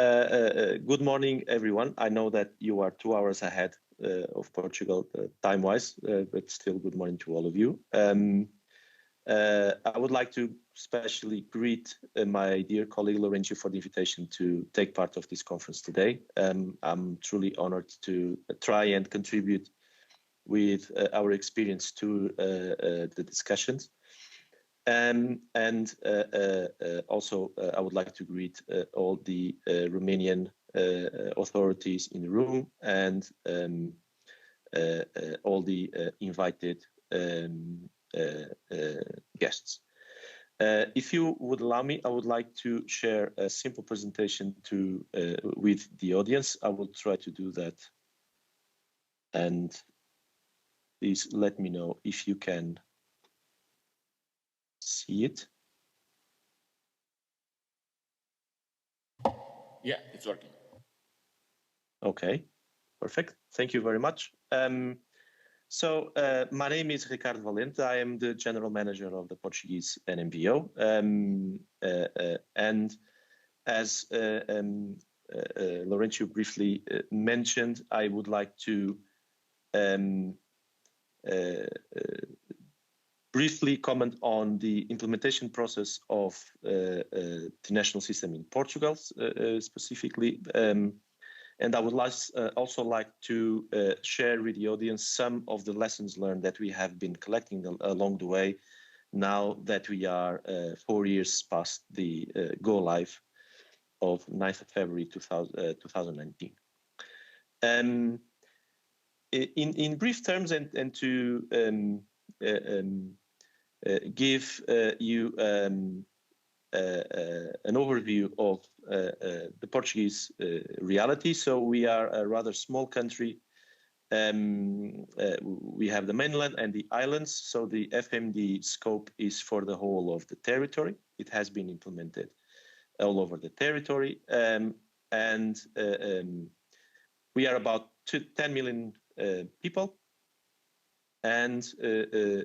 Good morning, everyone. I know that you are 2 hours ahead of Portugal time-wise, but still good morning to all of you. I would like to especially greet my dear colleague Laurentiu for the invitation to take part of this conference today. I'm truly honored to try and contribute with our experience to the discussions. Also, I would like to greet all the Romanian authorities in the room and all the invited guests. If you would allow me, I would like to share a simple presentation with the audience. I will try to do that. And please let me know if you can see it. Yeah, it's working. Okay, perfect. Thank you very much. My name is Ricardo Valente. I am the General Manager of the Portuguese NMVO. And as Laurentiu briefly mentioned, I would like to briefly comment on the implementation process of the national system in Portugal specifically. And I would also like to share with the audience some of the lessons learned that we have been collecting along the way now that we are 4 years past the go live of 9th of February 2019. In brief terms and to give you an overview of the Portuguese reality. So we are a rather small country. We have the mainland and the islands. So the FMD scope is for the whole of the territory. It has been implemented all over the territory. We are about 10 million people. And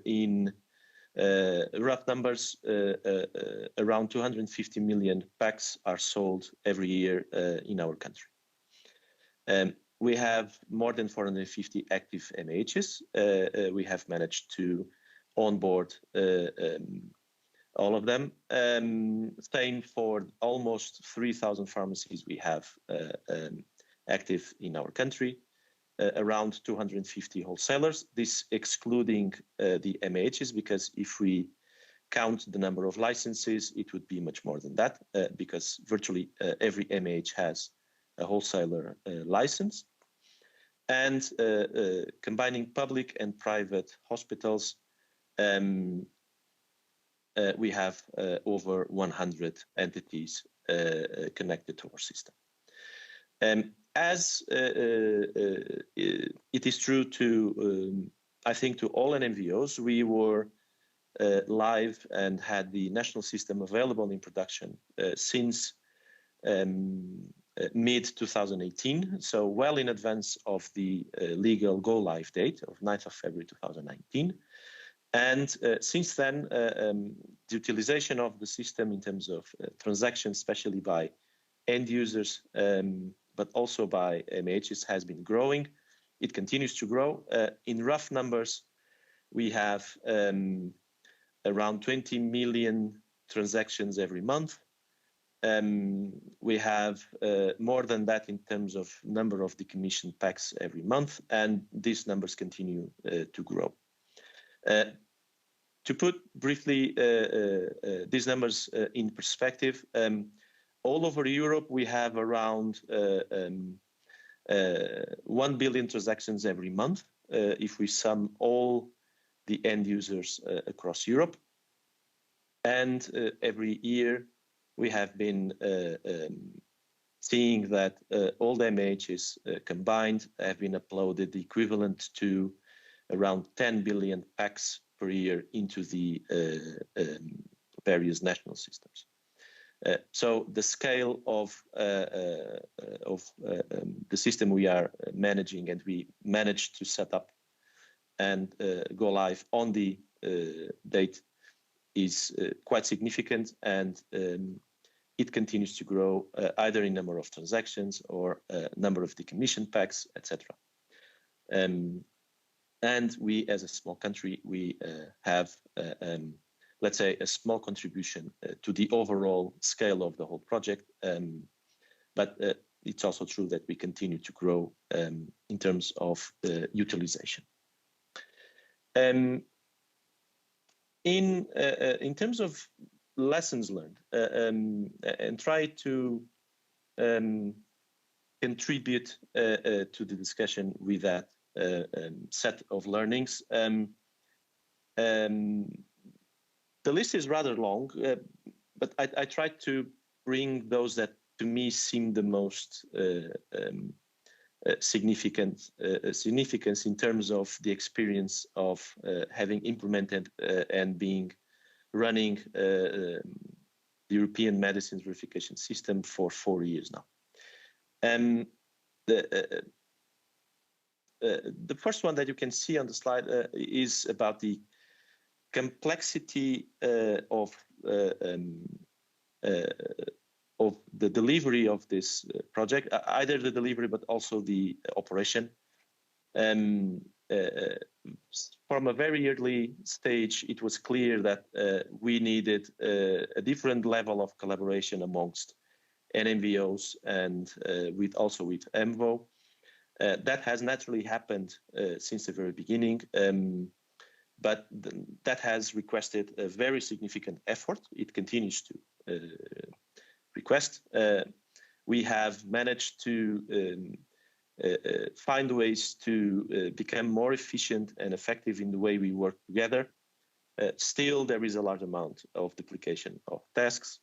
in rough numbers, around 250 million packs are sold every year in our country. We have more than 450 active MHs. We have managed to onboard all of them. Same for almost 3,000 pharmacies we have active in our country. Around 250 wholesalers, this excluding the MHs, because if we count the number of licenses, it would be much more than that, because virtually every MH has a wholesaler license. And combining public and private hospitals, we have over 100 entities connected to our system. As it is true to, I think, to all NMVOs, we were live and had the national system available in production since mid-2018, so well in advance of the legal go-live date of 9th of February 2019. And since then, the utilization of the system in terms of transactions, especially by end users, but also by MHs, has been growing. It continues to grow. In rough numbers, we have around 20 million transactions every month. We have more than that in terms of number of decommissioned packs every month, and these numbers continue to grow. To put briefly these numbers in perspective, all over Europe, we have around 1 billion transactions every month, if we sum all the end users across Europe. And every year, we have been seeing that all the MHs combined have been uploaded the equivalent to around 10 billion packs per year into the various national systems. So the scale of the system we are managing, and we managed to set up and go live on the date, is quite significant, and it continues to grow either in number of transactions or number of decommissioned packs, etc. And we, as a small country, we have, let's say, a small contribution to the overall scale of the whole project. But it's also true that we continue to grow in terms of utilization. In terms of lessons learned, and try to contribute to the discussion with that set of learnings. The list is rather long, but I tried to bring those that to me seem the most significance in terms of the experience of having implemented and running the European Medicines Verification System for 4 years now. The first one that you can see on the slide is about the complexity of the delivery of this project, either the delivery but also the operation. From a very early stage, it was clear that we needed a different level of collaboration amongst NMVOs and also with EMVO. That has naturally happened since the very beginning, but that has requested a very significant effort. It continues to request. We have managed to find ways to become more efficient and effective in the way we work together. Still, there is a large amount of duplication of tasks.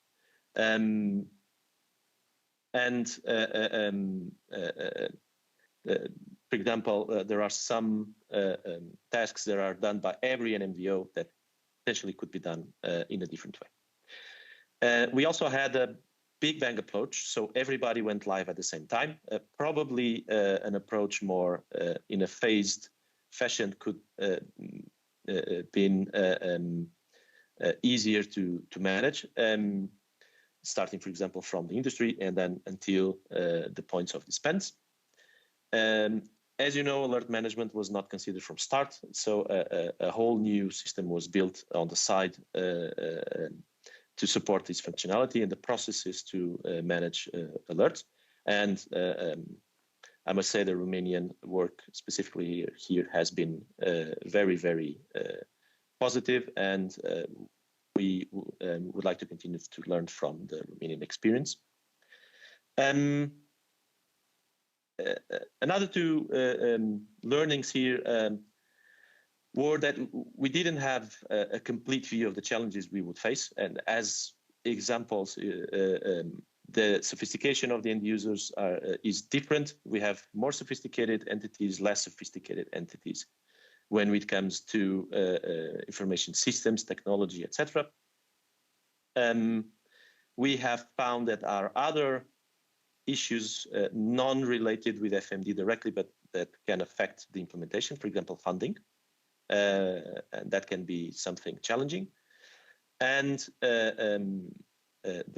For example, there are some tasks that are done by every NMVO that potentially could be done in a different way. We also had a big bang approach, so everybody went live at the same time. Probably an approach more in a phased fashion could been easier to manage, starting, for example, from the industry and then until the points of dispense. As you know, alert management was not considered from start, so a whole new system was built on the side to support this functionality and the processes to manage alerts. And I must say the Romanian work specifically here has been very, very positive, and we would like to continue to learn from the Romanian experience. Another two learnings here were that we didn't have a complete view of the challenges we would face. And as examples, the sophistication of the end users is different. We have more sophisticated entities, less sophisticated entities when it comes to information systems, technology, etc. We have found that our other issues non-related with FMD directly, but that can affect the implementation, for example, funding. And that can be something challenging. And the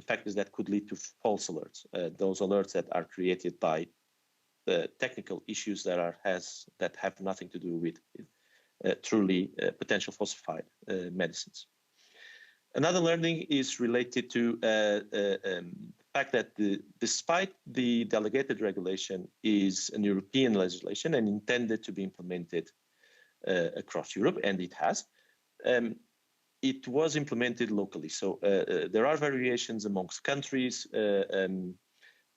fact is that could lead to false alerts. Those alerts that are created by the technical issues that have nothing to do with truly potential falsified medicines. Another learning is related to the fact that despite the delegated regulation is an European legislation and intended to be implemented across Europe, and it has, it was implemented locally. So there are variations amongst countries,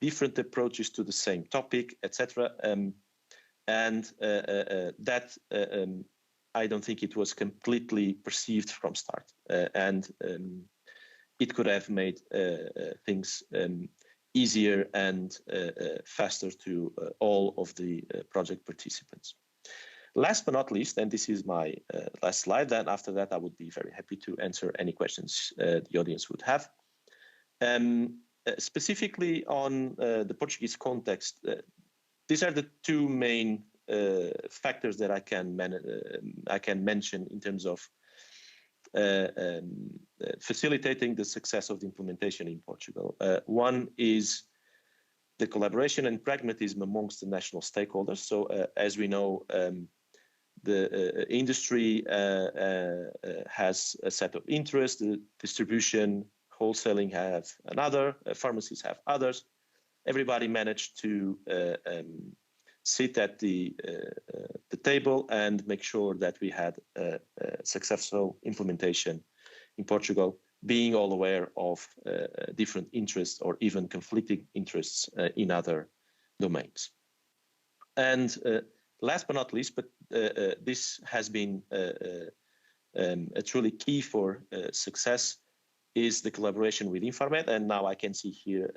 different approaches to the same topic, etc. And that I don't think it was completely perceived from start. And it could have made things easier and faster to all of the project participants. Last but not least, and this is my last slide, then after that I would be very happy to answer any questions the audience would have. Specifically on the Portuguese context, these are the two main factors that I can mention in terms of facilitating the success of the implementation in Portugal. One is the collaboration and pragmatism amongst the national stakeholders. So as we know, the industry has a set of interests, the distribution, wholesaling have another, pharmacies have others. Everybody managed to sit at the table and make sure that we had a successful implementation in Portugal, being all aware of different interests or even conflicting interests in other domains. And last but not least, but this has been a truly key for success, is the collaboration with Infarmed. And now I can see here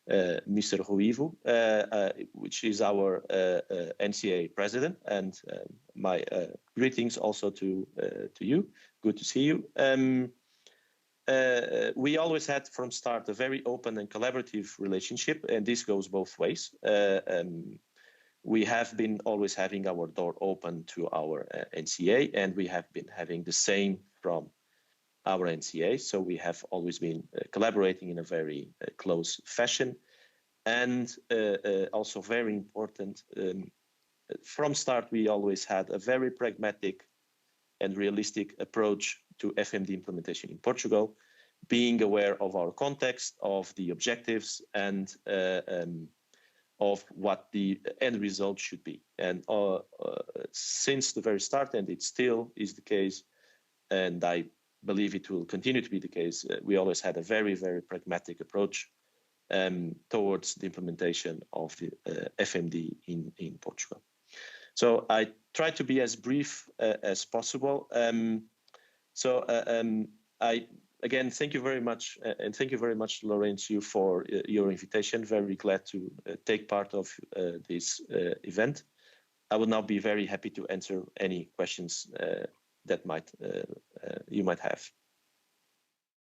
Mr. Ruivo, which is our NCA president, and my greetings also to you. Good to see you. We always had from start a very open and collaborative relationship, and this goes both ways. We have been always having our door open to our NCA, and we have been having the same from our NCA. So we have always been collaborating in a very close fashion. And also very important, from start, we always had a very pragmatic and realistic approach to FMD implementation in Portugal, being aware of our context, of the objectives, and of what the end result should be. And since the very start, and it still is the case, and I believe it will continue to be the case, we always had a very, very pragmatic approach towards the implementation of the FMD in Portugal. So I try to be as brief as possible. I again thank you very much, and thank you very much, Lourenço, for your invitation. Very glad to take part of this event. I will now be very happy to answer any questions that you might have.